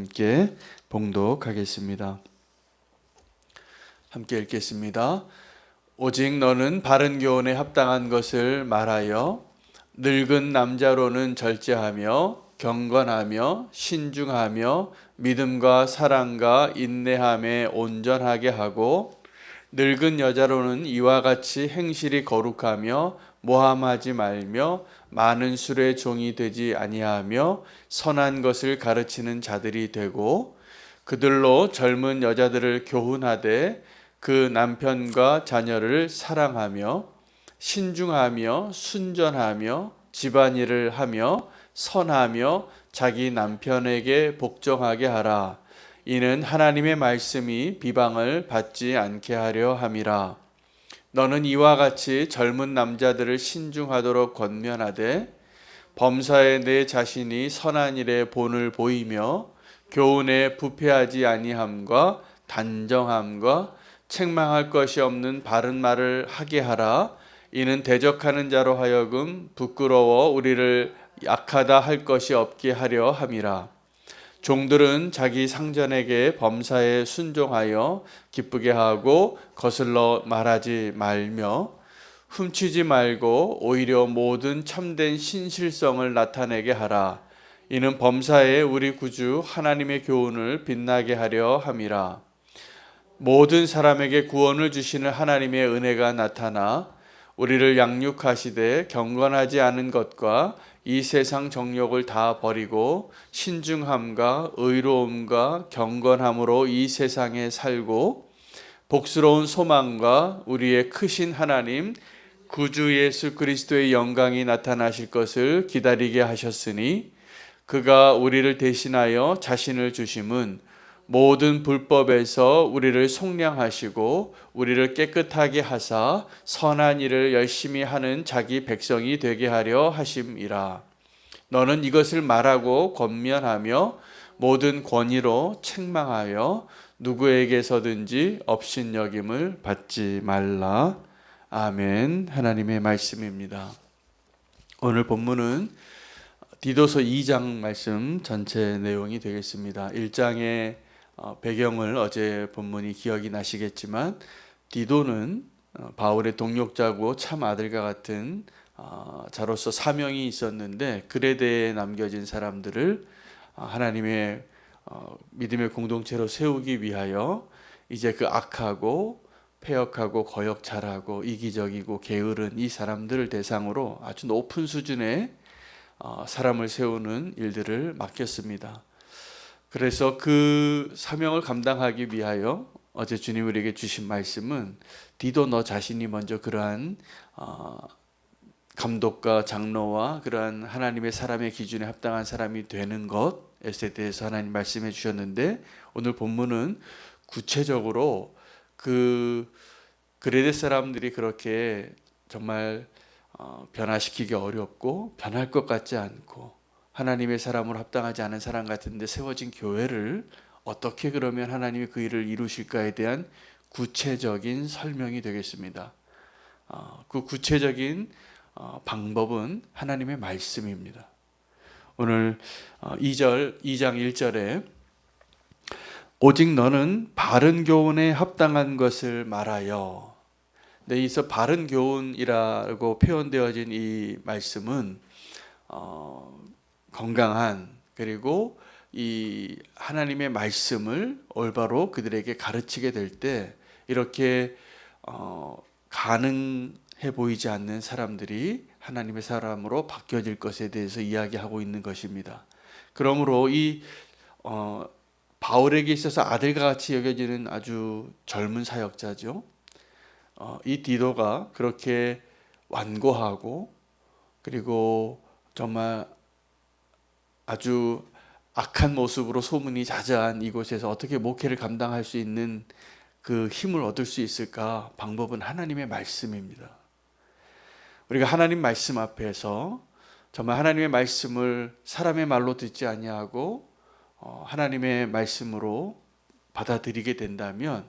함께 봉독하겠습니다. 함께 읽겠습니다. 오직 너는 바른 교훈에 합당한 것을 말하여 늙은 남자로는 절제하며 경건하며 신중하며 믿음과 사랑과 인내함에 온전하게 하고 늙은 여자로는 이와 같이 행실이 거룩하며 모함하지 말며 많은 술의 종이 되지 아니하며 선한 것을 가르치는 자들이 되고 그들로 젊은 여자들을 교훈하되 그 남편과 자녀를 사랑하며 신중하며 순전하며 집안일을 하며 선하며 자기 남편에게 복종하게 하라. 이는 하나님의 말씀이 비방을 받지 않게 하려 함이라. 너는 이와 같이 젊은 남자들을 신중하도록 권면하되 범사에 내 자신이 선한 일에 본을 보이며 교훈에 부패하지 아니함과 단정함과 책망할 것이 없는 바른 말을 하게 하라. 이는 대적하는 자로 하여금 부끄러워 우리를 약하다 할 것이 없게 하려 함이라. 종들은 자기 상전에게 범사에 순종하여 기쁘게 하고 거슬러 말하지 말며 훔치지 말고 오히려 모든 참된 신실성을 나타내게 하라. 이는 범사에 우리 구주 하나님의 교훈을 빛나게 하려 함이라. 모든 사람에게 구원을 주시는 하나님의 은혜가 나타나 우리를 양육하시되 경건하지 않은 것과 이 세상 정욕을 다 버리고 신중함과 의로움과 경건함으로 이 세상에 살고 복스러운 소망과 우리의 크신 하나님 구주 예수 그리스도의 영광이 나타나실 것을 기다리게 하셨으니 그가 우리를 대신하여 자신을 주심은 모든 불법에서 우리를 속량하시고 우리를 깨끗하게 하사 선한 일을 열심히 하는 자기 백성이 되게 하려 하심이라. 너는 이것을 말하고 권면하며 모든 권위로 책망하여 누구에게서든지 업신여김을 받지 말라. 아멘. 하나님의 말씀입니다. 오늘 본문은 디도서 2장 말씀 전체 내용이 되겠습니다. 1장의 배경을 어제 본문이 기억이 나시겠지만 디도는 바울의 동역자고 참 아들과 같은 자로서 사명이 있었는데 그레데에 남겨진 사람들을 하나님의 믿음의 공동체로 세우기 위하여 이제 그 악하고 패역하고 거역잘하고 이기적이고 게으른 이 사람들을 대상으로 아주 높은 수준의 사람을 세우는 일들을 맡겼습니다. 그래서 그 사명을 감당하기 위하여 어제 주님 우리에게 주신 말씀은 디도 너 자신이 먼저 그러한 감독과 장로와 그러한 하나님의 사람의 기준에 합당한 사람이 되는 것에 대해서 하나님 말씀해 주셨는데 오늘 본문은 구체적으로 그 그레데 사람들이 그렇게 정말 변화시키기 어렵고 변할 것 같지 않고 하나님의 사람으로 합당하지 않은 사람 같은데 세워진 교회를 어떻게 그러면 하나님이 그 일을 이루실까에 대한 구체적인 설명이 되겠습니다. 그 구체적인 방법은 하나님의 말씀입니다. 오늘 2장 1절에 오직 너는 바른 교훈에 합당한 것을 말하여. 네, 여기서 바른 교훈이라고 표현되어진 이 말씀은 건강한 그리고 이 하나님의 말씀을 올바로 그들에게 가르치게 될 때 이렇게 가능해 보이지 않는 사람들이 하나님의 사람으로 바뀌어질 것에 대해서 이야기하고 있는 것입니다. 그러므로 이 바울에게 있어서 아들과 같이 여겨지는 아주 젊은 사역자죠. 이 디도가 그렇게 완고하고 그리고 정말 아주 악한 모습으로 소문이 자자한 이곳에서 어떻게 목회를 감당할 수 있는 그 힘을 얻을 수 있을까? 방법은 하나님의 말씀입니다. 우리가 하나님 말씀 앞에서 정말 하나님의 말씀을 사람의 말로 듣지 아니하고 하나님의 말씀으로 받아들이게 된다면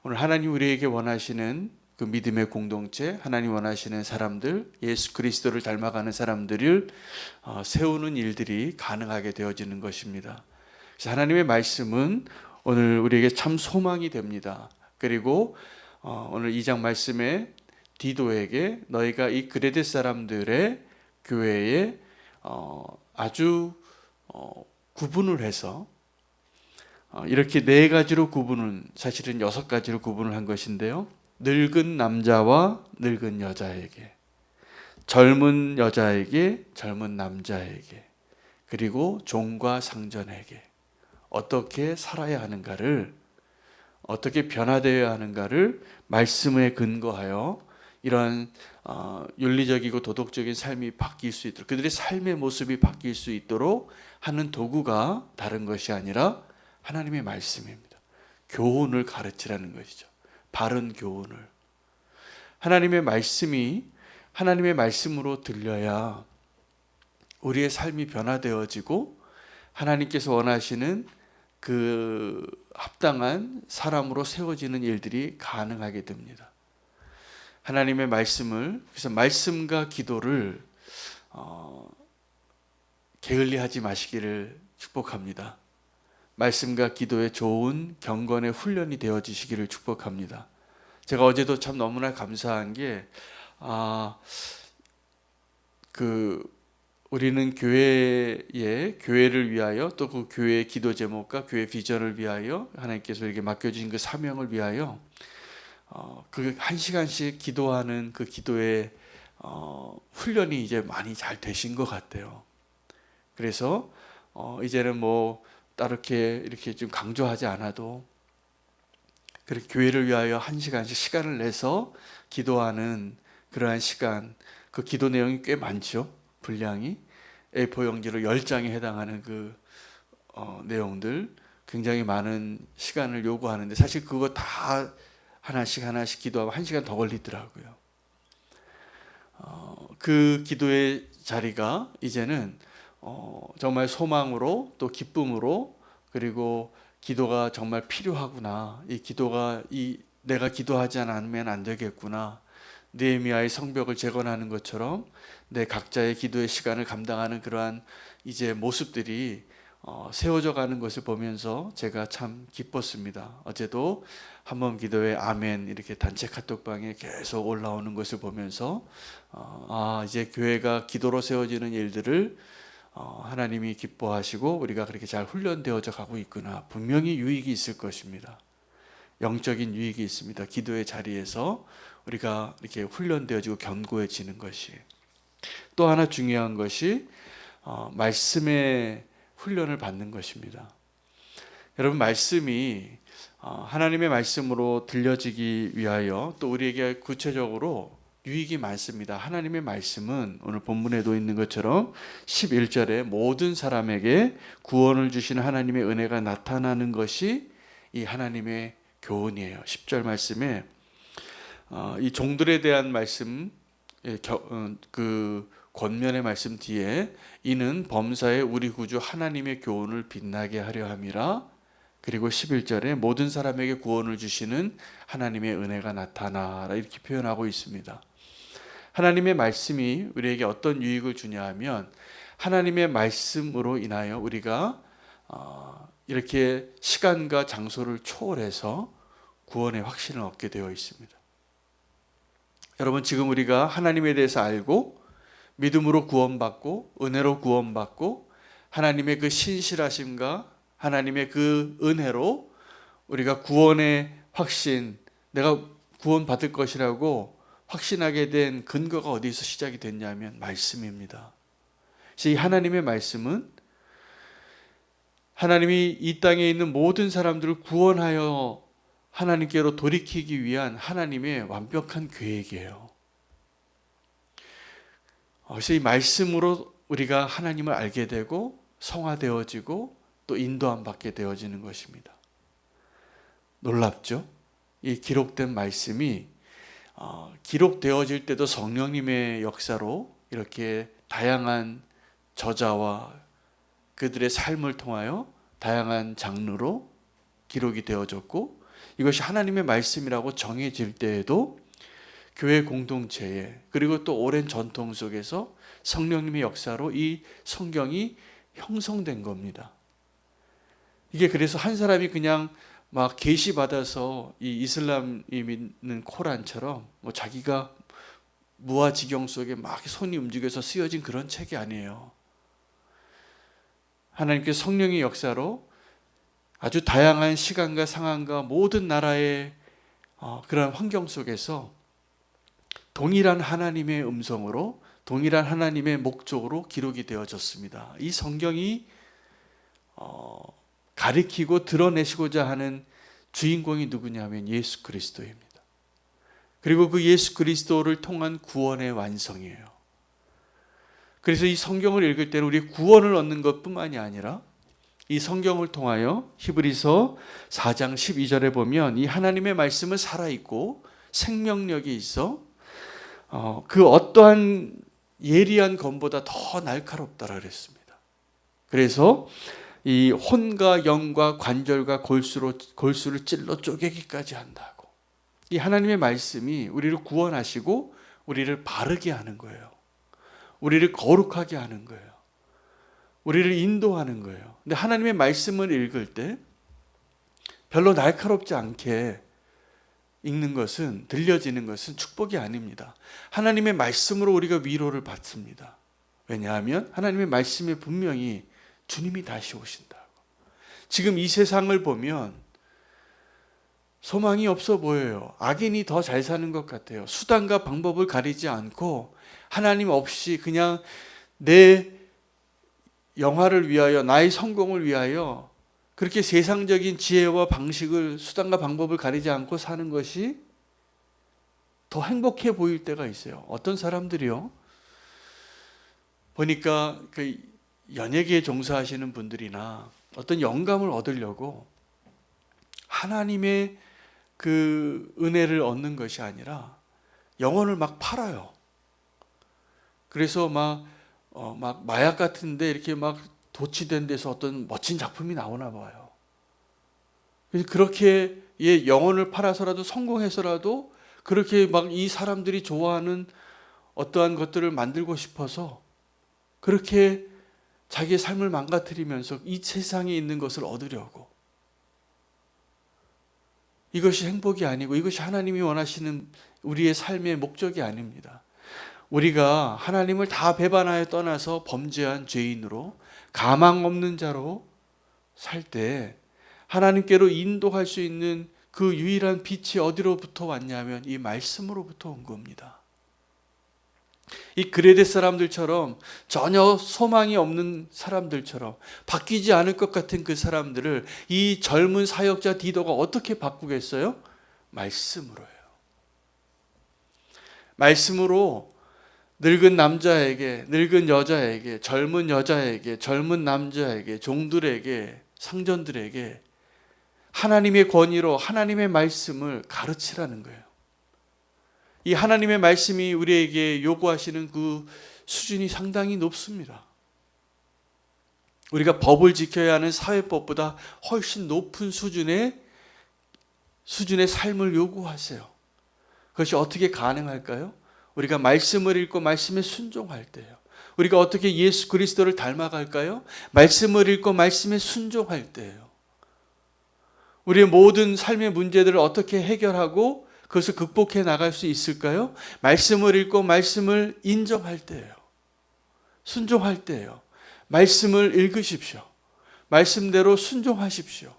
오늘 하나님 우리에게 원하시는 그 믿음의 공동체, 하나님 원하시는 사람들, 예수 그리스도를 닮아가는 사람들을 세우는 일들이 가능하게 되어지는 것입니다. 그래서 하나님의 말씀은 오늘 우리에게 참 소망이 됩니다. 그리고 오늘 2장 말씀에 디도에게 너희가 이 그레데 사람들의 교회에 아주 구분을 해서 이렇게 네 가지로 구분은 사실은 6가지로 구분을 한 것인데요. 늙은 남자와 늙은 여자에게, 젊은 여자에게, 젊은 남자에게, 그리고 종과 상전에게 어떻게 살아야 하는가를, 어떻게 변화되어야 하는가를 말씀에 근거하여 이런 윤리적이고 도덕적인 삶이 바뀔 수 있도록, 그들의 삶의 모습이 바뀔 수 있도록 하는 도구가 다른 것이 아니라 하나님의 말씀입니다. 교훈을 가르치라는 것이죠. 바른 교훈을. 하나님의 말씀이 하나님의 말씀으로 들려야 우리의 삶이 변화되어지고 하나님께서 원하시는 그 합당한 사람으로 세워지는 일들이 가능하게 됩니다. 하나님의 말씀을, 그래서 말씀과 기도를 게을리하지 마시기를 축복합니다. 말씀과 기도의 좋은 경건의 훈련이 되어지시기를 축복합니다. 제가 어제도 참 너무나 감사한 게 우리는 교회를 위하여 또 그 교회의 기도 제목과 교회 비전을 위하여 하나님께서 이렇게 맡겨주신 그 사명을 위하여 그 1시간씩 기도하는 그 기도의 훈련이 이제 많이 잘 되신 것 같아요. 그래서 이제는 뭐 따로 이렇게 좀 강조하지 않아도 그렇게 교회를 위하여 1시간씩 시간을 내서 기도하는 그러한 시간, 그 기도 내용이 꽤 많죠. 분량이 A4 용지로 10장에 해당하는 그 내용들, 굉장히 많은 시간을 요구하는데 사실 그거 다 하나씩 기도하면 1시간 더 걸리더라고요. 그 기도의 자리가 이제는 정말 소망으로 또 기쁨으로, 그리고 기도가 정말 필요하구나, 이 기도가 내가 기도하지 않으면 안 되겠구나, 느헤미야의 성벽을 재건하는 것처럼 내 각자의 기도의 시간을 감당하는 그러한 이제 모습들이 세워져 가는 것을 보면서 제가 참 기뻤습니다. 어제도 한번 기도에 아멘 이렇게 단체 카톡방에 계속 올라오는 것을 보면서 이제 교회가 기도로 세워지는 일들을 하나님이 기뻐하시고 우리가 그렇게 잘 훈련되어져 가고 있구나. 분명히 유익이 있을 것입니다. 영적인 유익이 있습니다. 기도의 자리에서 우리가 이렇게 훈련되어지고 견고해지는 것이. 또 하나 중요한 것이 말씀의 훈련을 받는 것입니다. 여러분, 말씀이 하나님의 말씀으로 들려지기 위하여 또 우리에게 구체적으로 유익이 많습니다. 하나님의 말씀은 오늘 본문에도 있는 것처럼 11절에 모든 사람에게 구원을 주시는 하나님의 은혜가 나타나는 것이 이 하나님의 교훈이에요. 10절 말씀에 이 종들에 대한 말씀, 그 권면의 말씀 뒤에 이는 범사에 우리 구주 하나님의 교훈을 빛나게 하려 함이라. 그리고 11절에 모든 사람에게 구원을 주시는 하나님의 은혜가 나타나라, 이렇게 표현하고 있습니다. 하나님의 말씀이 우리에게 어떤 유익을 주냐 하면 하나님의 말씀으로 인하여 우리가 이렇게 시간과 장소를 초월해서 구원의 확신을 얻게 되어 있습니다. 여러분, 지금 우리가 하나님에 대해서 알고 믿음으로 구원받고 은혜로 구원받고 하나님의 그 신실하심과 하나님의 그 은혜로 우리가 구원의 확신, 내가 구원받을 것이라고 확신하게 된 근거가 어디서 시작이 됐냐면 말씀입니다. 그래서 이 하나님의 말씀은 하나님이 이 땅에 있는 모든 사람들을 구원하여 하나님께로 돌이키기 위한 하나님의 완벽한 계획이에요. 그래서 이 말씀으로 우리가 하나님을 알게 되고 성화되어지고 또 인도함 받게 되어지는 것입니다. 놀랍죠? 이 기록된 말씀이 기록되어질 때도 성령님의 역사로 이렇게 다양한 저자와 그들의 삶을 통하여 다양한 장르로 기록이 되어졌고, 이것이 하나님의 말씀이라고 정해질 때에도 교회 공동체에, 그리고 또 오랜 전통 속에서 성령님의 역사로 이 성경이 형성된 겁니다. 이게 그래서 한 사람이 그냥 막 계시 받아서 이 이슬람이 믿는 코란처럼 뭐 자기가 무아지경 속에 막 손이 움직여서 쓰여진 그런 책이 아니에요. 하나님께서 성령의 역사로 아주 다양한 시간과 상황과 모든 나라의 그런 환경 속에서 동일한 하나님의 음성으로, 동일한 하나님의 목적으로 기록이 되어졌습니다. 이 성경이 가리키고 드러내시고자 하는 주인공이 누구냐면 예수 그리스도입니다. 그리고 그 예수 그리스도를 통한 구원의 완성이에요. 그래서 이 성경을 읽을 때는 우리 구원을 얻는 것뿐만이 아니라 이 성경을 통하여 히브리서 4장 12절에 보면 이 하나님의 말씀은 살아있고 생명력이 있어 그 어떠한 예리한 검보다 더 날카롭다라 그랬습니다. 그래서 이 혼과 영과 관절과 골수를 찔러 쪼개기까지 한다고. 이 하나님의 말씀이 우리를 구원하시고 우리를 바르게 하는 거예요. 우리를 거룩하게 하는 거예요. 우리를 인도하는 거예요. 근데 하나님의 말씀을 읽을 때 별로 날카롭지 않게 읽는 것은, 들려지는 것은 축복이 아닙니다. 하나님의 말씀으로 우리가 위로를 받습니다. 왜냐하면 하나님의 말씀에 분명히 주님이 다시 오신다고. 지금 이 세상을 보면 소망이 없어 보여요. 악인이 더 잘 사는 것 같아요. 수단과 방법을 가리지 않고 하나님 없이 그냥 내 영화를 위하여, 나의 성공을 위하여 그렇게 세상적인 지혜와 방식을, 수단과 방법을 가리지 않고 사는 것이 더 행복해 보일 때가 있어요. 어떤 사람들이요, 보니까 그 연예계에 종사하시는 분들이나 어떤 영감을 얻으려고 하나님의 그 은혜를 얻는 것이 아니라 영혼을 막 팔아요. 그래서 막 마약 같은데 이렇게 막 도취된 데서 어떤 멋진 작품이 나오나 봐요. 그래서 그렇게 영혼을 팔아서라도, 성공해서라도 그렇게 막 이 사람들이 좋아하는 어떠한 것들을 만들고 싶어서 그렇게 자기의 삶을 망가뜨리면서 이 세상에 있는 것을 얻으려고. 이것이 행복이 아니고 이것이 하나님이 원하시는 우리의 삶의 목적이 아닙니다. 우리가 하나님을 다 배반하여 떠나서 범죄한 죄인으로, 가망 없는 자로 살 때 하나님께로 인도할 수 있는 그 유일한 빛이 어디로부터 왔냐면 이 말씀으로부터 온 겁니다. 이 그레데 사람들처럼 전혀 소망이 없는 사람들처럼 바뀌지 않을 것 같은 그 사람들을 이 젊은 사역자 디도가 어떻게 바꾸겠어요? 말씀으로요. 말씀으로 늙은 남자에게, 늙은 여자에게, 젊은 여자에게, 젊은 남자에게, 종들에게, 상전들에게 하나님의 권위로 하나님의 말씀을 가르치라는 거예요. 이 하나님의 말씀이 우리에게 요구하시는 그 수준이 상당히 높습니다. 우리가 법을 지켜야 하는 사회법보다 훨씬 높은 수준의 삶을 요구하세요. 그것이 어떻게 가능할까요? 우리가 말씀을 읽고 말씀에 순종할 때요. 우리가 어떻게 예수 그리스도를 닮아갈까요? 말씀을 읽고 말씀에 순종할 때예요. 우리의 모든 삶의 문제들을 어떻게 해결하고 그것을 극복해 나갈 수 있을까요? 말씀을 읽고 말씀을 인정할 때예요. 순종할 때예요. 말씀을 읽으십시오. 말씀대로 순종하십시오.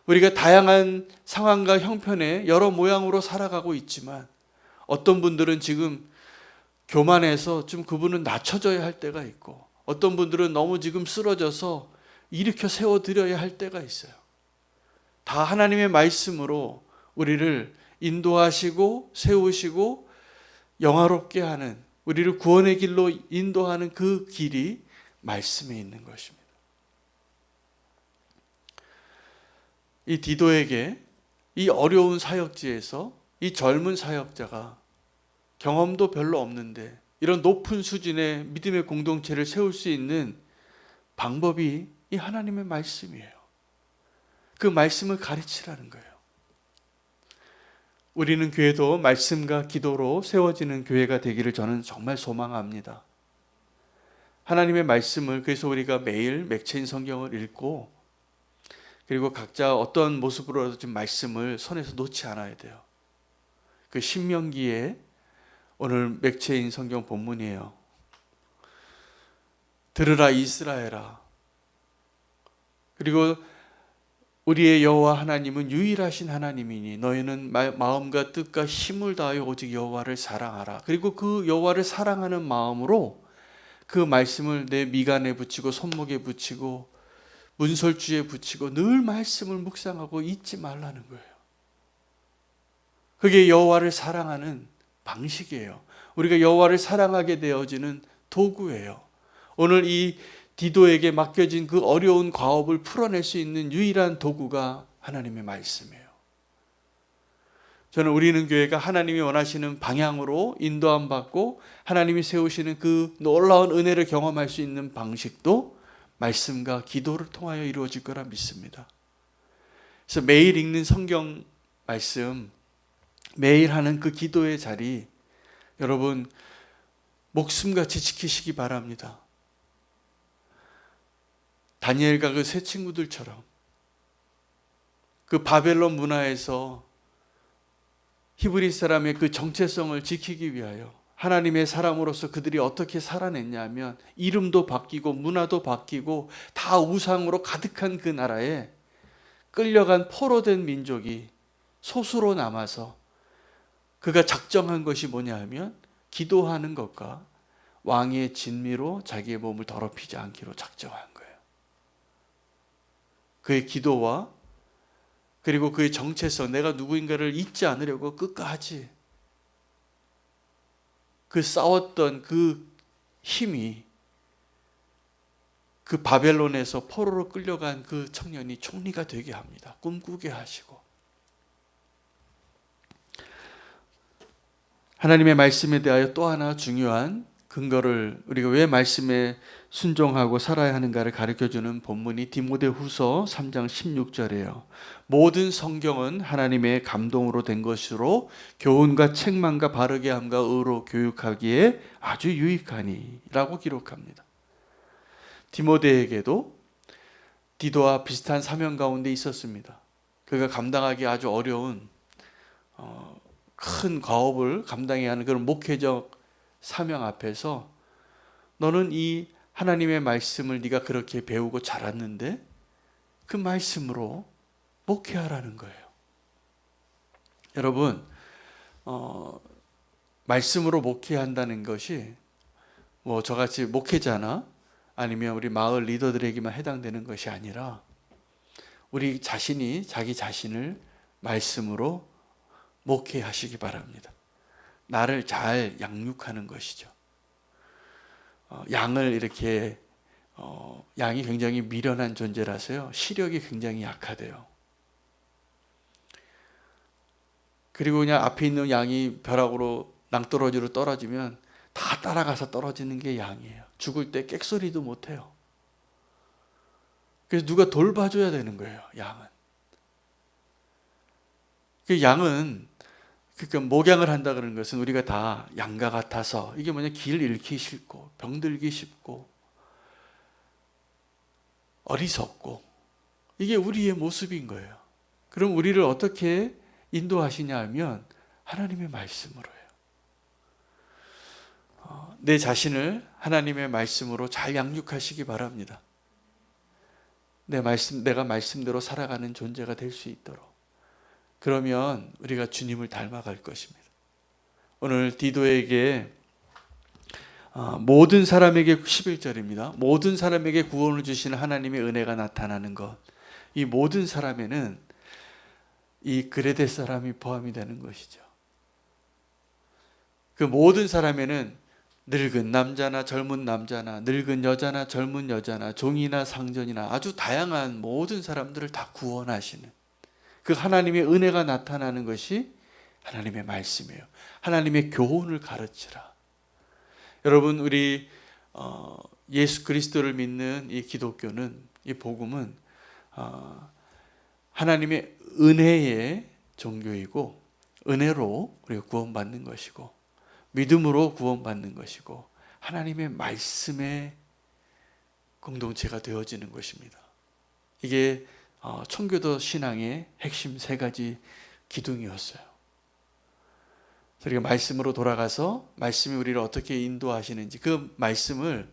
우리가 다양한 상황과 형편에 여러 모양으로 살아가고 있지만 어떤 분들은 지금 교만해서 좀 그분은 낮춰져야 할 때가 있고, 어떤 분들은 너무 지금 쓰러져서 일으켜 세워드려야 할 때가 있어요. 다 하나님의 말씀으로 우리를 인도하시고 세우시고 영화롭게 하는, 우리를 구원의 길로 인도하는 그 길이 말씀에 있는 것입니다. 이 디도에게 이 어려운 사역지에서 이 젊은 사역자가 경험도 별로 없는데 이런 높은 수준의 믿음의 공동체를 세울 수 있는 방법이 이 하나님의 말씀이에요. 그 말씀을 가르치라는 거예요. 우리는 교회도 말씀과 기도로 세워지는 교회가 되기를 저는 정말 소망합니다. 하나님의 말씀을, 그래서 우리가 매일 맥체인 성경을 읽고 그리고 각자 어떤 모습으로라도 좀 말씀을 손에서 놓지 않아야 돼요. 그 신명기에 오늘 맥체인 성경 본문이에요. 들으라 이스라엘아. 그리고 우리의 여호와 하나님은 유일하신 하나님이니 너희는 마음과 뜻과 힘을 다하여 오직 여호와를 사랑하라. 그리고 그 여호와를 사랑하는 마음으로 그 말씀을 내 미간에 붙이고 손목에 붙이고 문설주에 붙이고 늘 말씀을 묵상하고 잊지 말라는 거예요. 그게 여호와를 사랑하는 방식이에요. 우리가 여호와를 사랑하게 되어지는 도구예요. 오늘 이 디도에게 맡겨진 그 어려운 과업을 풀어낼 수 있는 유일한 도구가 하나님의 말씀이에요. 저는 우리는 교회가 하나님이 원하시는 방향으로 인도함 받고 하나님이 세우시는 그 놀라운 은혜를 경험할 수 있는 방식도 말씀과 기도를 통하여 이루어질 거라 믿습니다. 그래서 매일 읽는 성경 말씀, 매일 하는 그 기도의 자리, 여러분 목숨같이 지키시기 바랍니다. 다니엘과 그 세 친구들처럼 그 바벨론 문화에서 히브리 사람의 그 정체성을 지키기 위하여 하나님의 사람으로서 그들이 어떻게 살아냈냐면 이름도 바뀌고 문화도 바뀌고 다 우상으로 가득한 그 나라에 끌려간 포로된 민족이 소수로 남아서 그가 작정한 것이 뭐냐 하면 기도하는 것과 왕의 진미로 자기의 몸을 더럽히지 않기로 작정한 거예요. 그의 기도와 그리고 그의 정체성, 내가 누구인가를 잊지 않으려고 끝까지 그 싸웠던 그 힘이 그 바벨론에서 포로로 끌려간 그 청년이 총리가 되게 합니다. 꿈꾸게 하시고. 하나님의 말씀에 대하여 또 하나 중요한 근거를 우리가 왜 말씀에 순종하고 살아야 하는가를 가르쳐주는 본문이 디모데후서 3장 16절이에요. 모든 성경은 하나님의 감동으로 된 것으로 교훈과 책망과 바르게 함과 의로 교육하기에 아주 유익하니 라고 기록합니다. 디모데에게도 디도와 비슷한 사명 가운데 있었습니다. 그가 감당하기 아주 어려운 큰 과업을 감당해야 하는 그런 목회적 사명 앞에서 너는 이 하나님의 말씀을 네가 그렇게 배우고 자랐는데 그 말씀으로 목회하라는 거예요. 여러분, 말씀으로 목회한다는 것이 뭐 저같이 목회자나 아니면 우리 마을 리더들에게만 해당되는 것이 아니라 우리 자신이 자기 자신을 말씀으로 목회하시기 바랍니다. 나를 잘 양육하는 것이죠. 양을 이렇게 양이 굉장히 미련한 존재라서요. 시력이 굉장히 약하대요. 그리고 그냥 앞에 있는 양이 벼락으로 낭떠러지로 떨어지면 다 따라가서 떨어지는 게 양이에요. 죽을 때 꽥소리도 못해요. 그래서 누가 돌봐줘야 되는 거예요. 양은. 그 양은 그러니까 목양을 한다 그러는 것은 우리가 다 양과 같아서 이게 뭐냐 길 잃기 싫고 병들기 쉽고 어리석고 이게 우리의 모습인 거예요. 그럼 우리를 어떻게 인도하시냐 하면 하나님의 말씀으로요. 내 자신을 하나님의 말씀으로 잘 양육하시기 바랍니다. 내가 말씀대로 살아가는 존재가 될 수 있도록. 그러면 우리가 주님을 닮아갈 것입니다. 오늘 디도에게 모든 사람에게 11절입니다. 모든 사람에게 구원을 주시는 하나님의 은혜가 나타나는 것. 이 모든 사람에는 이 그레데 사람이 포함이 되는 것이죠. 그 모든 사람에는 늙은 남자나 젊은 남자나 늙은 여자나 젊은 여자나 종이나 상전이나 아주 다양한 모든 사람들을 다 구원하시는 그 하나님의 은혜가 나타나는 것이 하나님의 말씀이에요. 하나님의 교훈을 가르치라. 여러분 우리 예수 그리스도를 믿는 이 기독교는 이 복음은 하나님의 은혜의 종교이고 은혜로 우리가 구원받는 것이고 믿음으로 구원받는 것이고 하나님의 말씀의 공동체가 되어지는 것입니다. 이게 청교도 신앙의 핵심 3가지 기둥이었어요. 우리가 말씀으로 돌아가서 말씀이 우리를 어떻게 인도하시는지 그 말씀을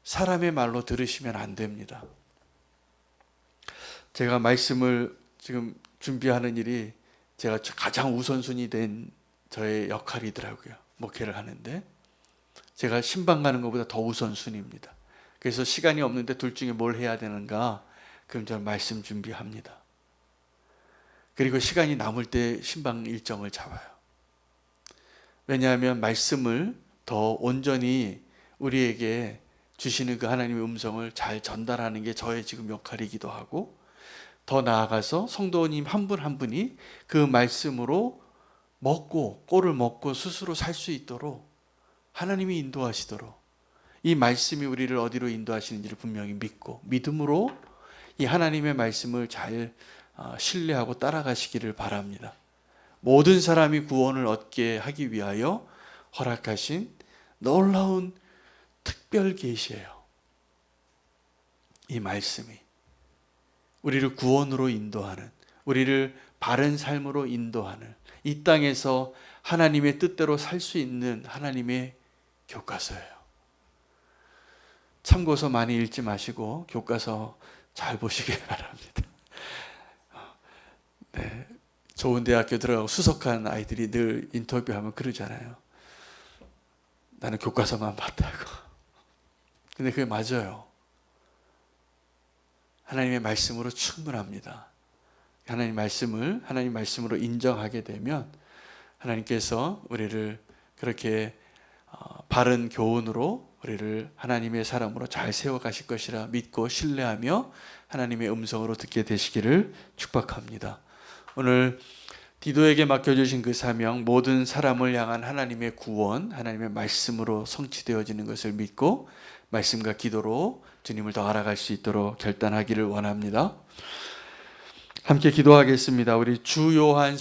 사람의 말로 들으시면 안 됩니다. 제가 말씀을 지금 준비하는 일이 제가 가장 우선순위 된 저의 역할이더라고요. 목회를 하는데 제가 신방 가는 것보다 더 우선순위입니다. 그래서 시간이 없는데 둘 중에 뭘 해야 되는가? 그럼 저는 말씀 준비합니다. 그리고 시간이 남을 때 신방 일정을 잡아요. 왜냐하면 말씀을 더 온전히 우리에게 주시는 그 하나님의 음성을 잘 전달하는 게 저의 지금 역할이기도 하고, 더 나아가서 성도님 한 분 한 분이 그 말씀으로 먹고 꼴을 먹고 스스로 살 수 있도록 하나님이 인도하시도록, 이 말씀이 우리를 어디로 인도하시는지를 분명히 믿고 믿음으로 이 하나님의 말씀을 잘 신뢰하고 따라가시기를 바랍니다. 모든 사람이 구원을 얻게 하기 위하여 허락하신 놀라운 특별 계시예요. 이 말씀이 우리를 구원으로 인도하는, 우리를 바른 삶으로 인도하는, 이 땅에서 하나님의 뜻대로 살 수 있는 하나님의 교과서예요. 참고서 많이 읽지 마시고 교과서 잘 보시길 바랍니다. 네, 좋은 대학교 들어가고 수석한 아이들이 늘 인터뷰하면 그러잖아요. 나는 교과서만 봤다고. 근데 그게 맞아요. 하나님의 말씀으로 충분합니다. 하나님 말씀으로 인정하게 되면 하나님께서 우리를 그렇게 바른 교훈으로 우리를 하나님의 사람으로 잘 세워가실 것이라 믿고 신뢰하며 하나님의 음성으로 듣게 되시기를 축복합니다. 오늘 디도에게 맡겨주신 그 사명, 모든 사람을 향한 하나님의 구원, 하나님의 말씀으로 성취되어지는 것을 믿고 말씀과 기도로 주님을 더 알아갈 수 있도록 결단하기를 원합니다. 함께 기도하겠습니다. 우리 주 요한